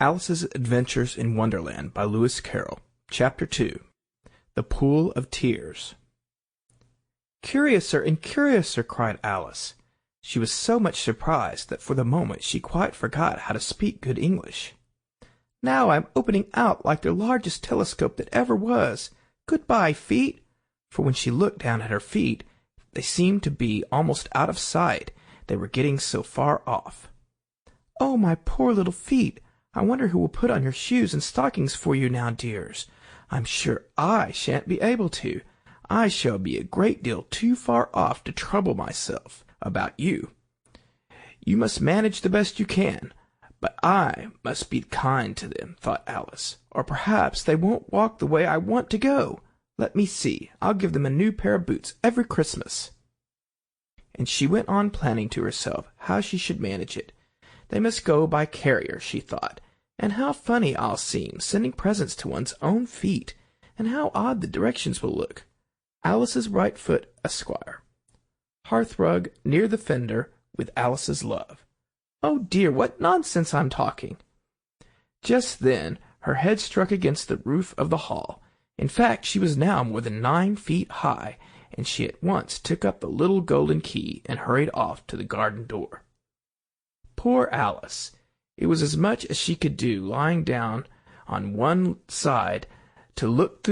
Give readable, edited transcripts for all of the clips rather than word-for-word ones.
Alice's Adventures in Wonderland by Lewis Carroll. Chapter 2. The Pool of Tears. "Curiouser and curiouser!" cried Alice. She was so much surprised that for the moment she quite forgot how to speak good English. "Now I'm opening out like the largest telescope that ever was. Goodbye, feet!" For when she looked down at her feet, they seemed to be almost out of sight, they were getting so far off. "Oh, my poor little feet! I wonder who will put on your shoes and stockings for you now, dears. I'm sure I shan't be able to. I shall be a great deal too far off to trouble myself about you. You must manage the best you can, but I must be kind to them," thought Alice, "or perhaps they won't walk the way I want to go. Let me see, I'll give them a new pair of boots every Christmas." And she went on planning to herself how she should manage it. They must go by carrier, she thought, and how funny I'll seem, sending presents to one's own feet, and how odd the directions will look. Alice's right foot, Esquire. Hearthrug near the fender, with Alice's love. Oh dear, what nonsense I'm talking! Just then her head struck against the roof of the hall. In fact, she was now more than 9 feet high, and she at once took up the little golden key and hurried off to the garden door. Poor Alice! It was as much as she could do, lying down on one side, to look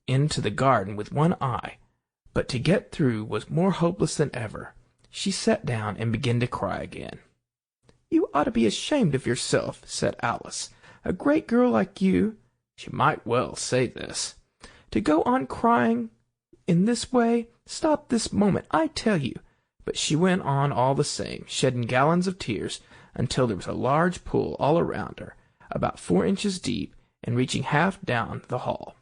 into the garden with one eye, but to get through was more hopeless than ever. She sat down and began to cry again. "You ought to be ashamed of yourself," said Alice. "A great girl like you," she might well say this, "to go on crying in this way. Stop this moment, I tell you." But she went on all the same, shedding gallons of tears, until there was a large pool all around her, about 4 inches deep, and reaching half down the hall.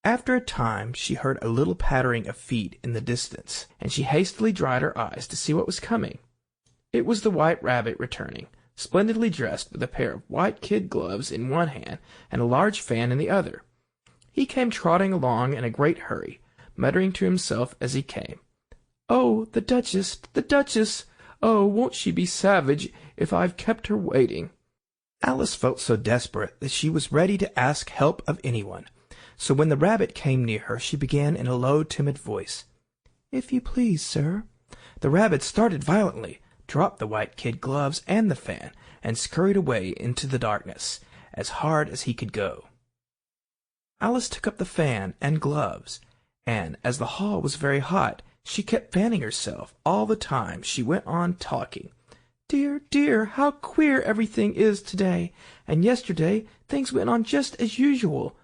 After a time she heard a little pattering of feet in the distance, and she hastily dried her eyes to see what was coming. It was the White Rabbit returning, splendidly dressed, with a pair of white kid gloves in one hand and a large fan in the other. He came trotting along in a great hurry, muttering to himself as he came, "Oh, the Duchess, the Duchess! Oh, won't she be savage if I've kept her waiting?" Alice felt so desperate that she was ready to ask help of anyone. So when the rabbit came near her, she began in a low, timid voice, "If you please, sir." The rabbit started violently, dropped the white kid gloves and the fan, and scurried away into the darkness, as hard as he could go. Alice took up the fan and gloves, and, as the hall was very hot, she kept fanning herself all the time she went on talking. "Dear, dear, how queer everything is today, and yesterday things went on just as usual.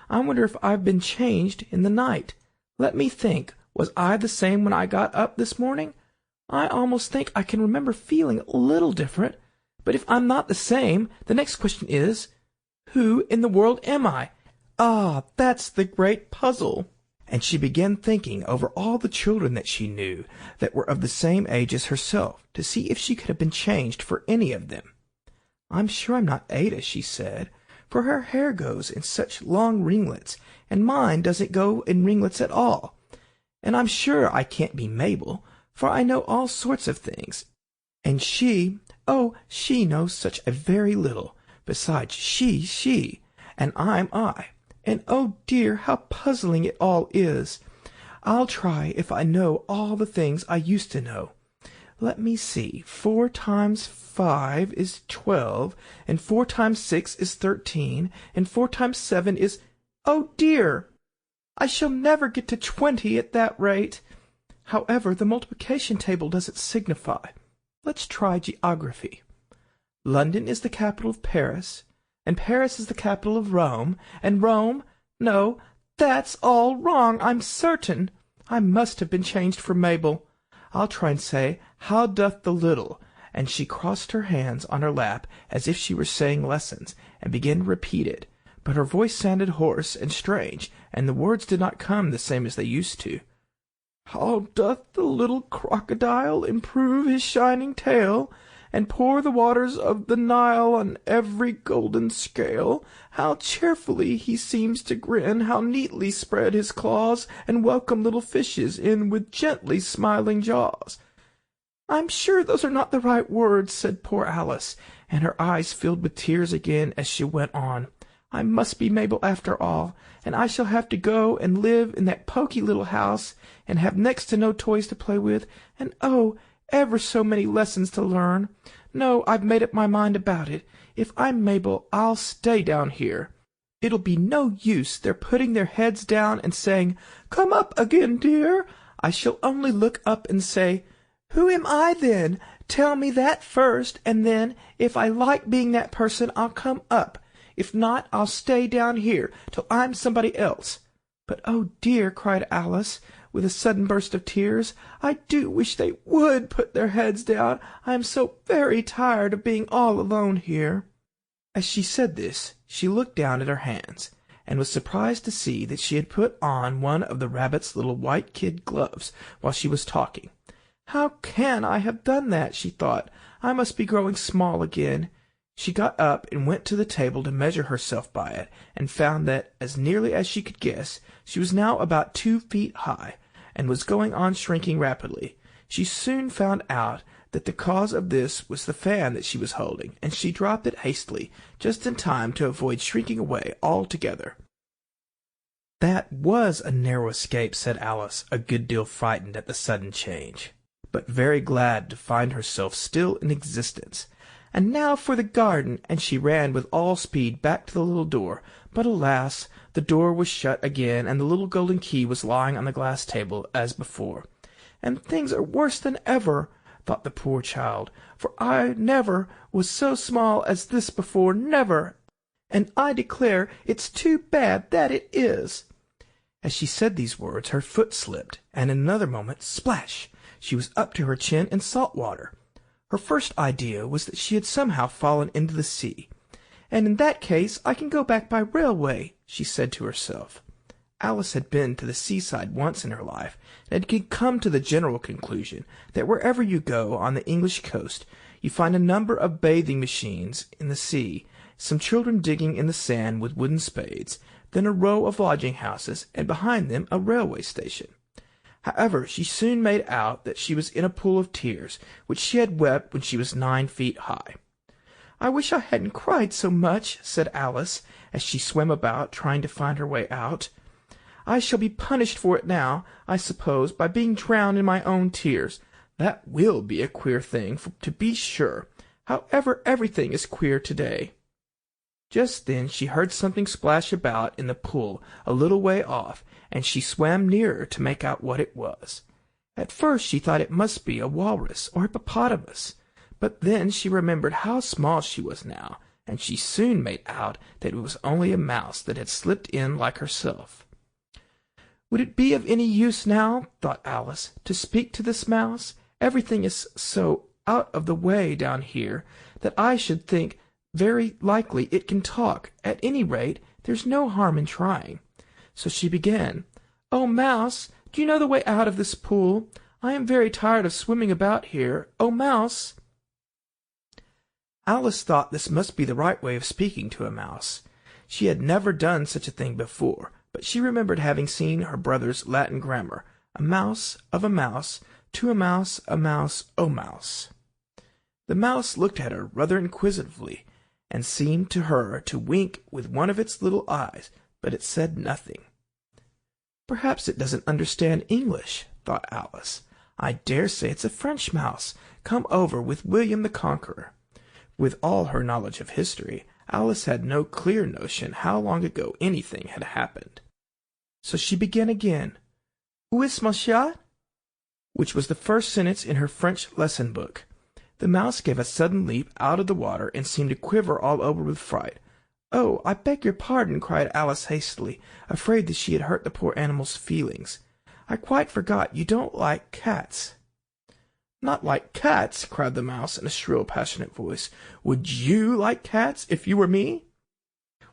I wonder if I've been changed in the night. Let me think, was I the same when I got up this morning? I almost think I can remember feeling a little different. But if I'm not the same, the next question is, who in the world am I? Ah, that's the great puzzle." And she began thinking over all the children that she knew that were of the same age as herself, to see if she could have been changed for any of them. "I'm sure I'm not Ada," she said, "for her hair goes in such long ringlets, and mine doesn't go in ringlets at all. And I'm sure I can't be Mabel, for I know all sorts of things. And she knows such a very little. Besides, she, and I'm I. And oh dear, how puzzling it all is. I'll try if I know all the things I used to know. Let me see, 4 times 5 is 12, and 4 times 6 is 13, and 4 times 7 is... Oh dear! I shall never get to 20 at that rate. However, the multiplication table doesn't signify. Let's try geography. London is the capital of Paris, and Paris is the capital of Rome, and Rome... No, that's all wrong, I'm certain. I must have been changed for Mabel. I'll try and say, how doth the little, and she crossed her hands on her lap as if she were saying lessons, and began to repeat it, but her voice sounded hoarse and strange, and the words did not come the same as they used to. How doth the little crocodile improve his shining tail, and pour the waters of the Nile on every golden scale? How cheerfully he seems to grin, how neatly spread his claws, and welcome little fishes in with gently smiling jaws. I'm sure those are not the right words, said poor Alice, and her eyes filled with tears again as she went on. "I must be Mabel after all, and I shall have to go and live in that poky little house, and have next to no toys to play with, and oh, ever so many lessons to learn. No, I've made up my mind about it. If I'm Mabel, I'll stay down here. It'll be no use their putting their heads down and saying, 'Come up again, dear.' I shall only look up and say, 'Who am I, then? Tell me that first, and then, if I like being that person, I'll come up. If not, I'll stay down here till I'm somebody else.' But, oh dear," cried Alice, with a sudden burst of tears, "I do wish they would put their heads down. I am so very tired of being all alone here." As she said this, she looked down at her hands, and was surprised to see that she had put on one of the rabbit's little white kid gloves while she was talking. "How can I have done that?" she thought. "I must be growing small again." She got up and went to the table to measure herself by it, and found that, as nearly as she could guess, she was now about 2 feet high, and was going on shrinking rapidly. She soon found out that the cause of this was the fan that she was holding, and she dropped it hastily, just in time to avoid shrinking away altogether. "That was a narrow escape," said Alice, a good deal frightened at the sudden change, but very glad to find herself still in existence. "And now for the garden," and she ran with all speed back to the little door. But alas, the door was shut again, and the little golden key was lying on the glass table as before. "And things are worse than ever," thought the poor child, "for I never was so small as this before, never, and I declare it's too bad, that it is." As she said these words, her foot slipped, and in another moment, splash, she was up to her chin in salt water. Her first idea was that she had somehow fallen into the sea. "And in that case I can go back by railway," she said to herself. Alice had been to the seaside once in her life, and had come to the general conclusion that wherever you go on the English coast you find a number of bathing machines in the sea, some children digging in the sand with wooden spades, then a row of lodging-houses, and behind them a railway station. However, she soon made out that she was in a pool of tears, which she had wept when she was 9 feet high. "I wish I hadn't cried so much," said Alice, as she swam about, trying to find her way out. "I shall be punished for it now, I suppose, by being drowned in my own tears. That will be a queer thing, to be sure. However, everything is queer to-day." Just then she heard something splash about in the pool a little way off, and she swam nearer to make out what it was. At first she thought it must be a walrus or hippopotamus, but then she remembered how small she was now, and she soon made out that it was only a mouse that had slipped in like herself. "Would it be of any use now," thought Alice, "to speak to this mouse? Everything is so out of the way down here that I should think very likely it can talk. At any rate, there's no harm in trying." So she began, "Oh, Mouse, do you know the way out of this pool? I am very tired of swimming about here. Oh, Mouse!" Alice thought this must be the right way of speaking to a mouse. She had never done such a thing before, but she remembered having seen her brother's Latin grammar, a mouse of a mouse, to a mouse, oh mouse. The mouse looked at her rather inquisitively, and seemed to her to wink with one of its little eyes, but it said nothing. "Perhaps it doesn't understand English," thought Alice. "I dare say it's a French mouse, come over with William the Conqueror." With all her knowledge of history, Alice had no clear notion how long ago anything had happened. So she began again, "Où est mon chat?" which was the first sentence in her French lesson book. The mouse gave a sudden leap out of the water, and seemed to quiver all over with fright. "Oh, I beg your pardon," cried Alice hastily, afraid that she had hurt the poor animal's feelings. "I quite forgot you don't like cats." "Not like cats!" cried the mouse in a shrill, passionate voice. "Would you like cats if you were me?"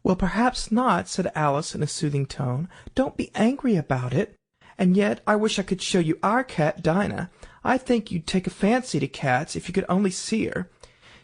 "Well, perhaps not," said Alice in a soothing tone. "Don't be angry about it. And yet I wish I could show you our cat, Dinah. I think you'd take a fancy to cats if you could only see her.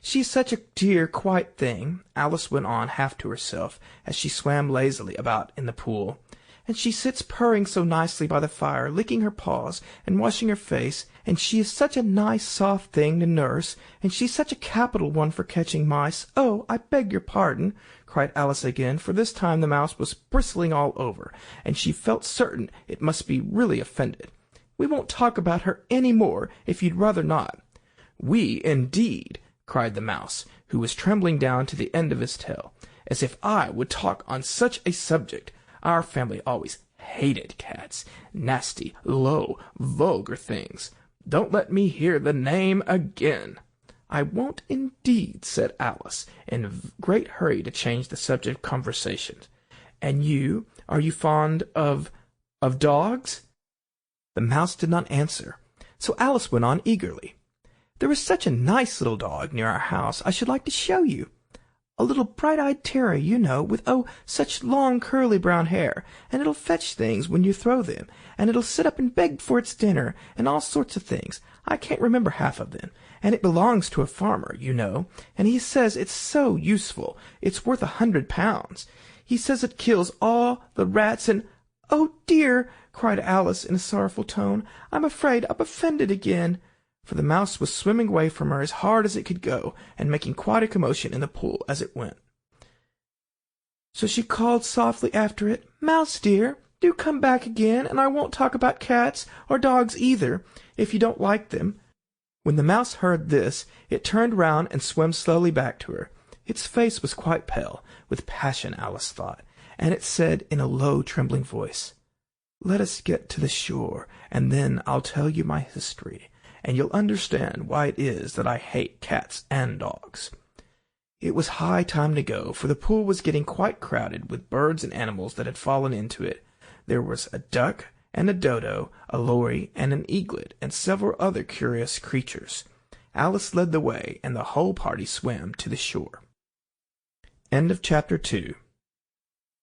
She's such a dear, quiet thing," Alice went on half to herself, as she swam lazily about in the pool. and she sits purring so nicely by the fire, licking her paws and washing her face, and she is such a nice soft thing to nurse, and she's such a capital one for catching mice. Oh, I beg your pardon, cried Alice again, for this time the mouse was bristling all over, and she felt certain it must be really offended. We won't talk about her any more, if you'd rather not. We, indeed, cried the mouse, who was trembling down to the end of his tail. As if I would talk on such a subject. Our family always hated cats. Nasty, low, vulgar things. Don't let me hear the name again. I won't indeed, said Alice, in a great hurry to change the subject of conversation. And you, are you fond of dogs? The mouse did not answer, so Alice went on eagerly. There is such a nice little dog near our house I should like to show you. A little bright-eyed terrier, you know, with, oh, such long curly brown hair, and it'll fetch things when you throw them, and it'll sit up and beg for its dinner, and all sorts of things. I can't remember half of them, and it belongs to a farmer, you know, and he says it's so useful, it's worth £100. He says it kills all the rats and— "Oh, dear!" cried Alice in a sorrowful tone. "I'm afraid I've offended again." For the mouse was swimming away from her as hard as it could go, and making quite a commotion in the pool as it went. So she called softly after it, "Mouse dear, do come back again, and I won't talk about cats, or dogs either, if you don't like them." When the mouse heard this, it turned round and swam slowly back to her. Its face was quite pale, with passion, Alice thought, and it said in a low, trembling voice, "Let us get to the shore, and then I'll tell you my history, and you'll understand why it is that I hate cats and dogs." It was high time to go, for the pool was getting quite crowded with birds and animals that had fallen into it. There was a duck and a dodo, a lory and an eaglet, and several other curious creatures. Alice led the way, and the whole party swam to the shore. End of Chapter 2.